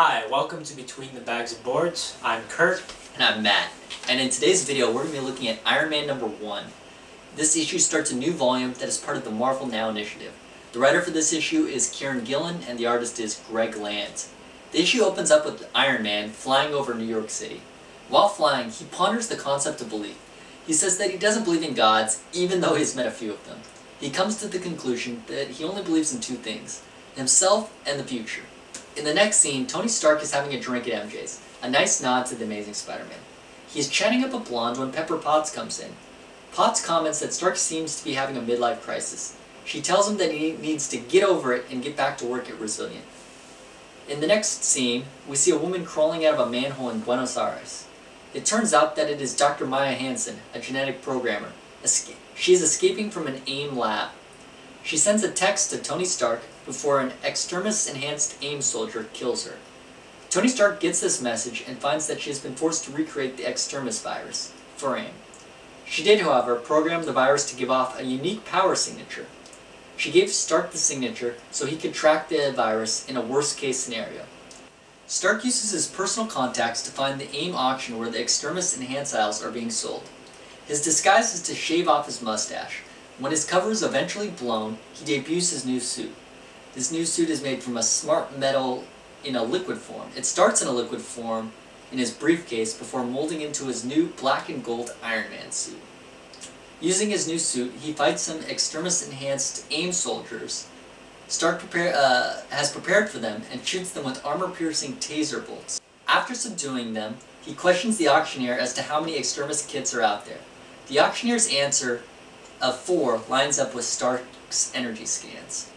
Hi, welcome to Between the Bags of Boards. I'm Kurt. And I'm Matt. And in today's video, we're going to be looking at Iron Man #1. This issue starts a new volume that is part of the Marvel Now initiative. The writer for this issue is Kieran Gillen, and the artist is Greg Land. The issue opens up with Iron Man flying over New York City. While flying, he ponders the concept of belief. He says that he doesn't believe in gods, even though he's met a few of them. He comes to the conclusion that he only believes in two things: himself and the future. In the next scene, Tony Stark is having a drink at MJ's, a nice nod to the Amazing Spider-Man. He is chatting up a blonde when Pepper Potts comes in. Potts comments that Stark seems to be having a midlife crisis. She tells him that he needs to get over it and get back to work at Resilient. In the next scene, we see a woman crawling out of a manhole in Buenos Aires. It turns out that it is Dr. Maya Hansen, a genetic programmer. She is escaping from an AIM lab. She sends a text to Tony Stark before an extremis-enhanced AIM soldier kills her. Tony Stark gets this message and finds that she has been forced to recreate the extremis virus for AIM. She did, however, program the virus to give off a unique power signature. She gave Stark the signature so he could track the virus in a worst-case scenario. Stark uses his personal contacts to find the AIM auction where the extremis-enhanced vials are being sold. His disguise is to shave off his mustache. When his cover is eventually blown, he debuts his new suit. This new suit is made from a smart metal in a liquid form. It starts in a liquid form in his briefcase before molding into his new black and gold Iron Man suit. Using his new suit, he fights some extremis-enhanced AIM soldiers. Stark has prepared for them and shoots them with armor-piercing taser bolts. After subduing them, he questions the auctioneer as to how many extremis kits are out there. The auctioneer's answer of 4 lines up with Stark's energy scans.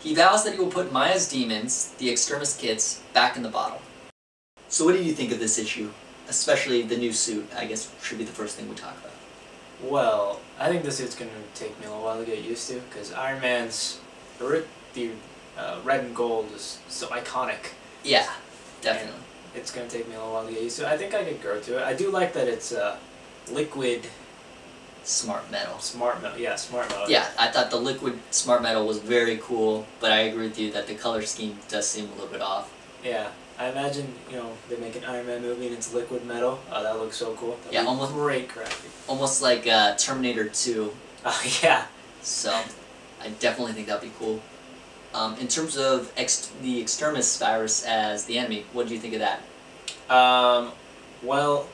He vows that he will put Maya's demons, the extremis kits, back in the bottle. So what do you think of this issue? Especially the new suit, I guess should be the first thing we talk about. Well, I think this suit's going to take me a little while to get used to, because Iron Man's, the red and gold is so iconic. Yeah, definitely. And it's going to take me a little while to get used to. I think I could grow to it. I do like that it's liquid... Smart metal. Smart metal, yeah, smart metal. Yeah, I thought the liquid smart metal was very cool, but I agree with you that the color scheme does seem a little bit off. Yeah, I imagine, they make an Iron Man movie and it's liquid metal. Oh, that looks so cool. That'd yeah, be almost great graphic. Almost like Terminator 2. Oh, yeah. So, I definitely think that'd be cool. In terms of the extremis virus as the enemy, what do you think of that? Well,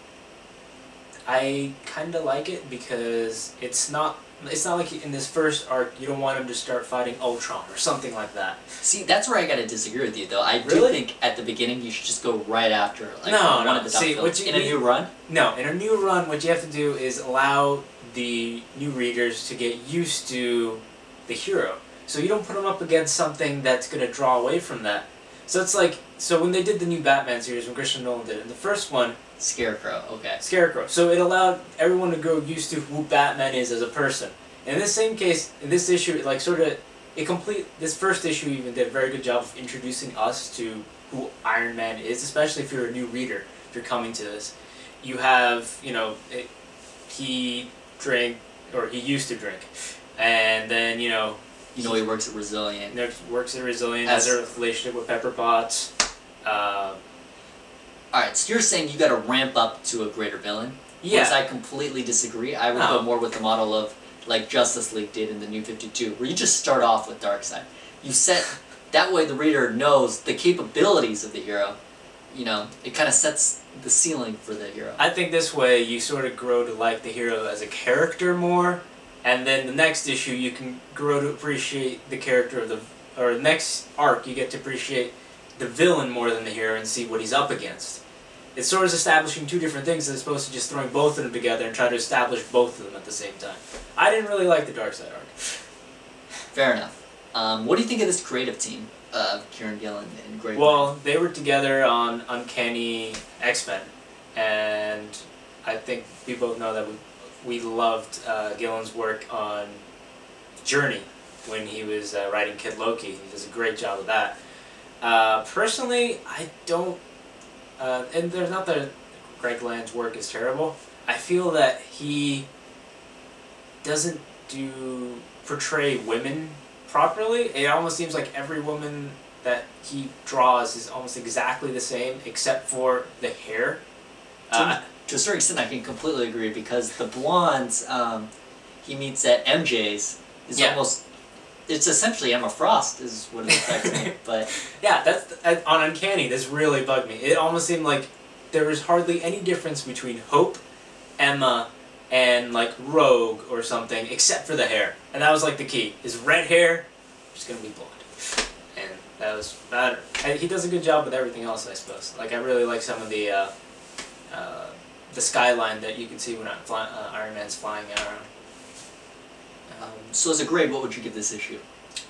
I kind of like it because it's not like in this first arc you don't want him to start fighting Ultron or something like that. See, that's where I gotta disagree with you though. I do Really? think at the beginning you should just go right after like No, one of the top see, villains. In a new run? No, in a new run what you have to do is allow the new readers to get used to the hero. So you don't put them up against something that's going to draw away from that. So it's like, so when they did the new Batman series, when Christian Nolan did it, in the first one, Scarecrow, okay. Scarecrow. So it allowed everyone to grow used to who Batman is as a person. In this same case, in this issue, this first issue even did a very good job of introducing us to who Iron Man is, especially if you're a new reader, if you're coming to this. You have, he drank, or he used to drink, and then, he works at Resilient. Works at Resilient, has a relationship with Pepper Potts. Alright, so you're saying you gotta ramp up to a greater villain? Yeah. Whereas I completely disagree. I would go more with the model of, like Justice League did in the New 52, where you just start off with Darkseid. You set, that way the reader knows the capabilities of the hero. It kind of sets the ceiling for the hero. I think this way you sort of grow to like the hero as a character more, and then the next issue you can grow to appreciate the character of the next arc you get to appreciate the villain more than the hero and see what he's up against. It's sort of establishing two different things as opposed to just throwing both of them together and trying to establish both of them at the same time. I didn't really like the Darkseid arc. Fair enough. What do you think of this creative team of Kieran Gillen and Greg? Well, they were together on Uncanny X-Men, and I think we both know that we loved Gillen's work on Journey when he was writing Kid Loki. He does a great job of that. Personally, I don't, and there's not that Greg Land's work is terrible. I feel that he doesn't portray women properly. It almost seems like every woman that he draws is almost exactly the same, except for the hair. To a certain extent, I can completely agree, because the blondes he meets at MJ's is almost, it's essentially Emma Frost is what it affects me. But yeah, that's on Uncanny. This really bugged me. It almost seemed like there was hardly any difference between Hope, Emma, and like Rogue or something, except for the hair. And that was like the key. Is red hair, just gonna be blonde. And that was better. He does a good job with everything else, I suppose. Like, I really like some of the skyline that you can see when Iron Man's flying around. So as a grade, what would you give this issue?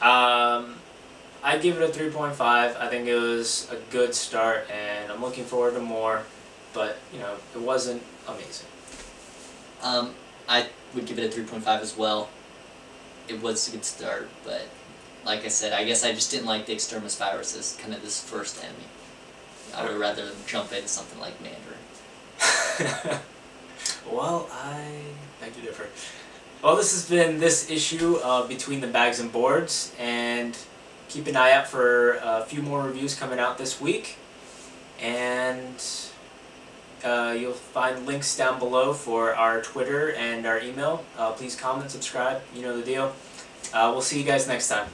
I'd give it a 3.5. I think it was a good start, and I'm looking forward to more, but, you know, it wasn't amazing. I would give it a 3.5 as well. It was a good start, but like I said, I guess I just didn't like the Extremis virus as kind of this first enemy. I would rather jump into something like Mandarin. Well, I beg to differ. Well, this has been this issue of Between the Bags and Boards, and keep an eye out for a few more reviews coming out this week, and you'll find links down below for our Twitter and our email. Please comment, subscribe, you know the deal. We'll see you guys next time.